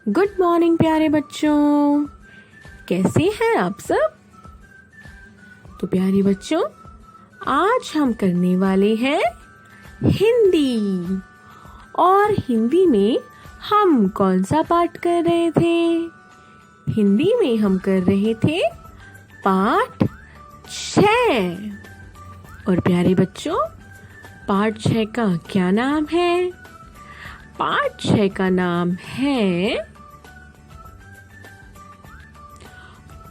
Good morning प्यारे बच्चों, कैसे हैं आप सब। तो प्यारे बच्चों, आज हम करने वाले हैं हिंदी। और हिंदी में हम कौन सा पाठ कर रहे थे? हिंदी में हम कर रहे थे पाठ 6। और प्यारे बच्चों, पाठ 6 का क्या नाम है? पाठ 6 का नाम है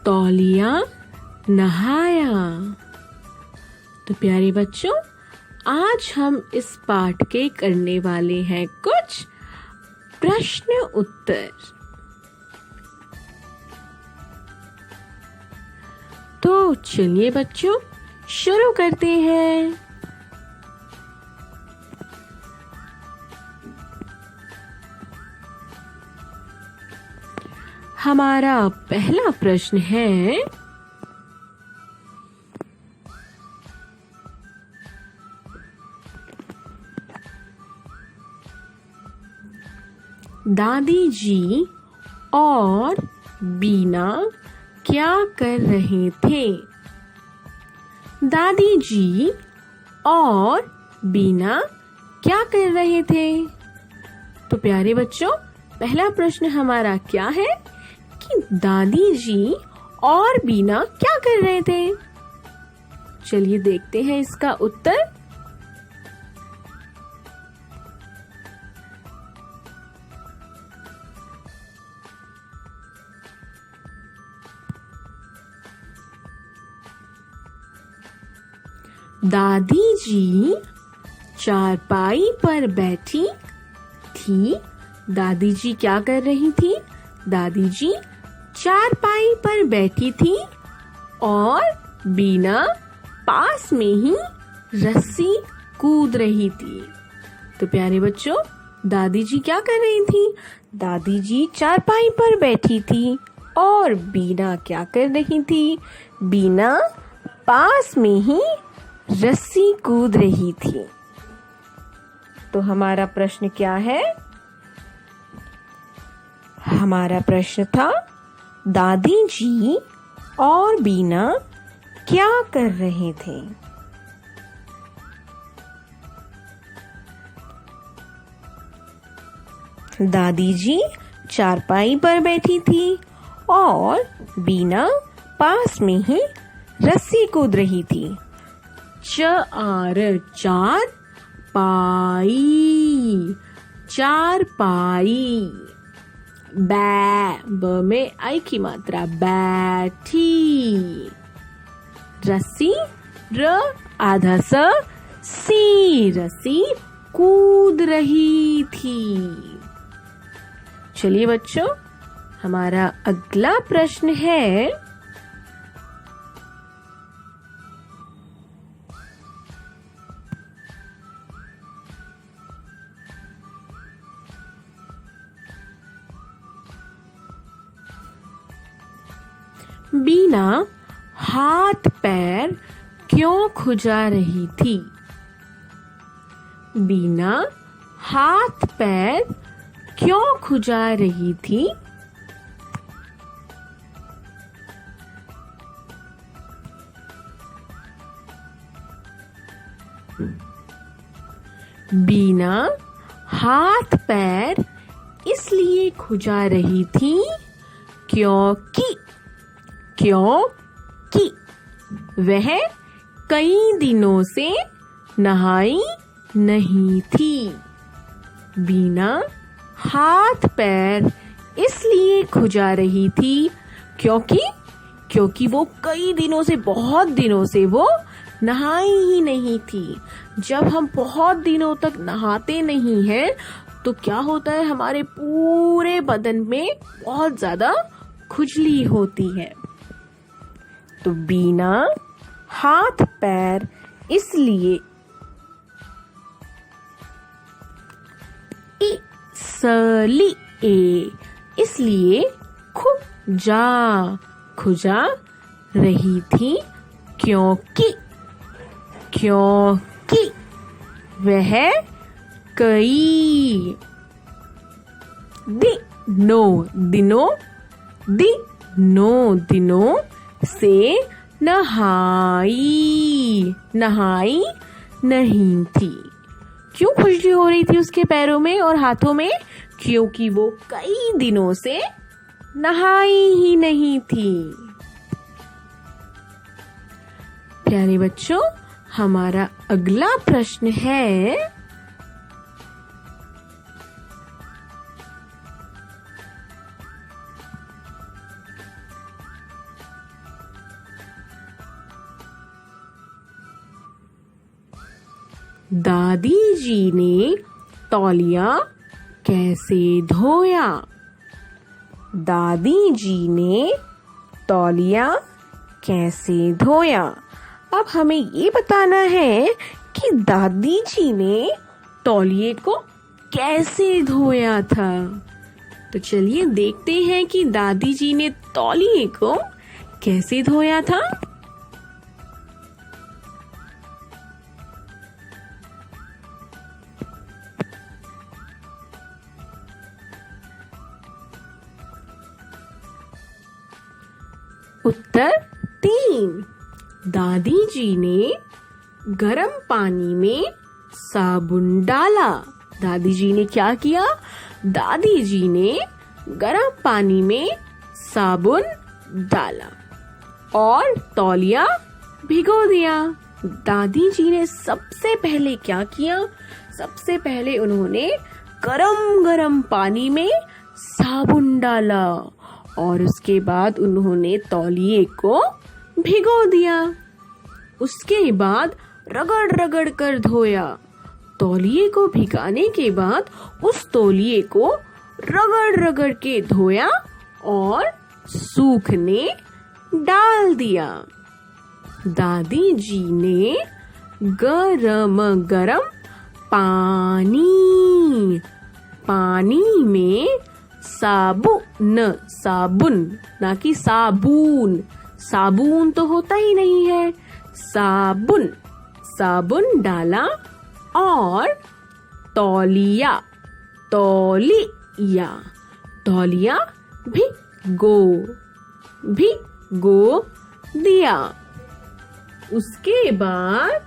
तौलिया नहाया। तो प्यारे बच्चों, आज हम इस पाठ के करने वाले हैं कुछ प्रश्न उत्तर। तो चलिए बच्चों, शुरू करते हैं। हमारा पहला प्रश्न है, दादी जी और बीना क्या कर रहे थे? दादी जी और बीना क्या कर रहे थे? तो प्यारे बच्चों, पहला प्रश्न हमारा क्या है कि दादी जी और बीना क्या कर रहे थे? चलिए देखते हैं इसका उत्तर। दादी जी चारपाई पर बैठी थी। दादी जी क्या कर रही थी? दादी जी चारपाई पर बैठी थी और बीना पास में ही रस्सी कूद रही थी। तो प्यारे बच्चों, दादी जी क्या कर रही थी? दादी जी चारपाई पर बैठी थी और बीना क्या कर रही थी? बीना पास में ही रस्सी कूद रही थी। तो हमारा प्रश्न क्या है? हमारा प्रश्न था, दादी जी और बीना क्या कर रहे थे? दादी जी चारपाई पर बैठी थी और बीना पास में ही रस्सी कूद रही थी। चार पाई, चार पाई। ब में आई की मात्रा, बैठी। रस्सी र आधा स सी, रस्सी कूद रही थी। चलिए बच्चों, हमारा अगला प्रश्न है, बीना हाथ पैर क्यों खुजा रही थी? बीना हाथ पैर क्यों खुजा रही थी? बीना हाथ पैर इसलिए खुजा रही थी क्योंकि वह कई दिनों से नहाई नहीं थी। बीना हाथ पैर इसलिए खुजा रही थी क्योंकि वो कई दिनों से, बहुत दिनों से वो नहाई ही नहीं थी। जब हम बहुत दिनों तक नहाते नहीं हैं तो क्या होता है, हमारे पूरे बदन में बहुत ज्यादा खुजली होती है। तो बीना हाथ पैर इसलिए इसलिए खुजा रही थी क्योंकि वह कई दिनों दिनों से नहाई नहीं थी। क्यों खुजली हो रही थी उसके पैरों में और हाथों में? क्योंकि वो कई दिनों से नहाई ही नहीं थी। प्यारे बच्चों, हमारा अगला प्रश्न है, दादी जी ने तौलिया कैसे धोया? दादी जी ने तौलिया कैसे धोया? अब हमें ये बताना है कि दादी जी ने तौलिए को कैसे धोया था। तो चलिए देखते हैं कि दादी जी ने तौलिए को कैसे धोया था। उत्तर 3। दादी जी ने गर्म पानी में साबुन डाला। दादी जी ने क्या किया? दादी जी ने गर्म पानी में साबुन डाला और तौलिया भिगो दिया। दादी जी ने सबसे पहले क्या किया? सबसे पहले उन्होंने गरम गरम पानी में साबुन डाला और उसके बाद उन्होंने तौलिए को भिगो दिया। उसके बाद रगड़ रगड़ कर धोया। तौलिए को भिगाने के बाद उस तौलिए को रगड़ रगड़ के धोया और सूखने डाल दिया। दादी जी ने गरम गरम पानी में साबुन ना कि साबुन, साबुन तो होता ही नहीं है, साबुन डाला और तौलिया भिगो दिया। उसके बाद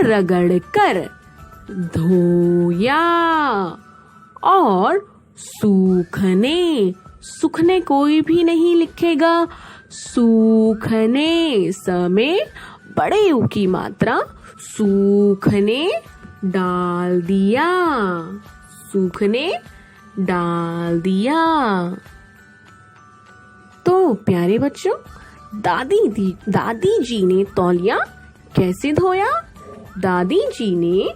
रगड़ कर धोया और सूखने कोई भी नहीं लिखेगा, सूखने समय बड़े ऊ की मात्रा, सूखने डाल दिया। तो प्यारे बच्चों, दादी जी ने तौलिया कैसे धोया? दादी जी ने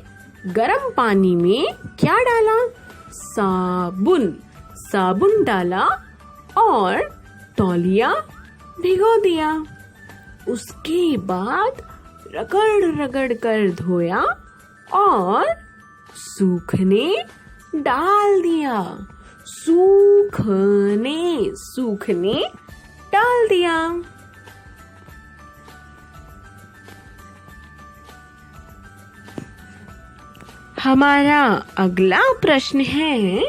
गरम पानी में क्या डाला? साबुन डाला और तौलिया भिगो दिया। उसके बाद रगड़ कर धोया और सूखने डाल दिया। सूखने डाल दिया। हमारा अगला प्रश्न है,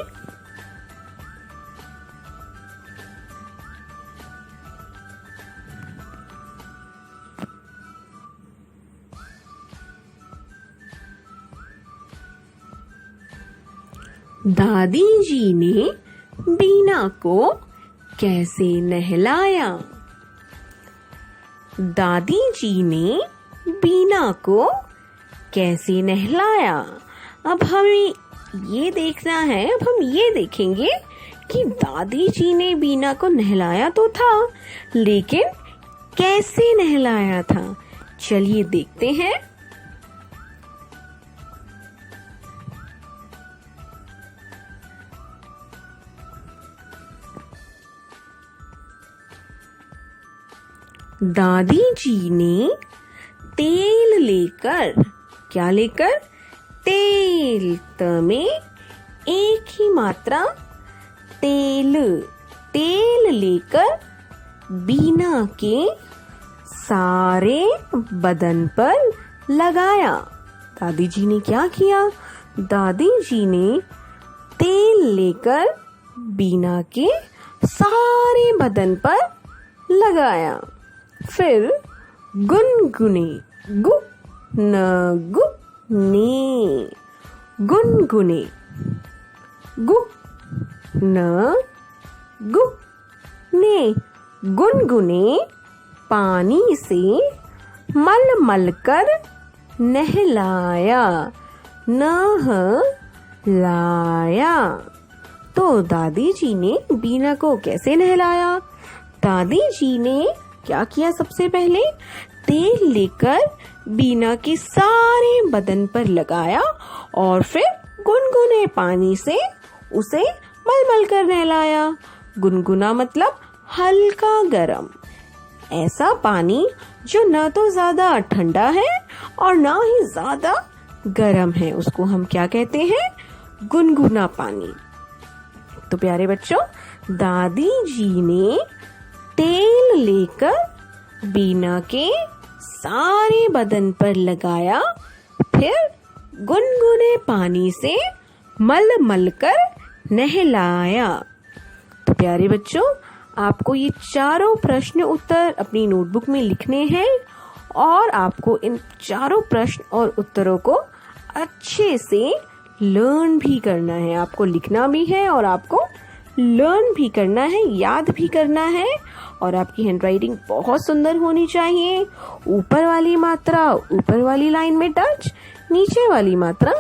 दादी जी ने बीना को कैसे नहलाया? दादी जी ने बीना को कैसे नहलाया? अब हमें ये देखना है, अब हम ये देखेंगे कि दादी जी ने बीना को नहलाया तो था, लेकिन कैसे नहलाया था। चलिए देखते हैं। दादी जी ने तेल लेकर, क्या लेकर? तेल, में एक ही मात्रा तेल लेकर बीना के सारे बदन पर लगाया। दादी जी ने क्या किया? दादी जी ने तेल लेकर बीना के सारे बदन पर लगाया। फिर गुनगुने, गु न गु ने, गुनगुने, गु न गु ने, गुनगुने पानी से मल मल कर नहलाया, नहलाया। तो दादी जी ने बीना को कैसे नहलाया? दादी जी ने क्या किया? सबसे पहले तेल लेकर बीना के सारे बदन पर लगाया और फिर गुनगुने पानी से उसे मलमल कर नहलाया। गुनगुना मतलब हल्का गरम, ऐसा पानी जो ना तो ज्यादा ठंडा है और ना ही ज्यादा गरम है, उसको हम क्या कहते हैं? गुनगुना पानी। तो प्यारे बच्चों, दादी जी ने तेल लेकर बीना के सारे बदन पर लगाया, फिर गुनगुने पानी से मल मल कर नहलाया। तो प्यारे बच्चों, आपको ये चारों प्रश्न उत्तर अपनी नोटबुक में लिखने हैं और आपको इन चारों प्रश्न और उत्तरों को अच्छे से लर्न भी करना है। आपको लिखना भी है और आपको लर्न भी करना है, याद भी करना है। और आपकी हैंडराइटिंग बहुत सुंदर होनी चाहिए। ऊपर वाली मात्रा ऊपर वाली लाइन में टच, नीचे वाली मात्रा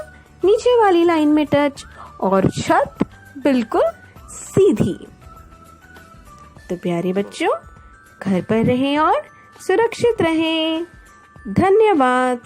नीचे वाली लाइन में टच और छत बिल्कुल सीधी। तो प्यारे बच्चों, घर पर रहें और सुरक्षित रहें। धन्यवाद।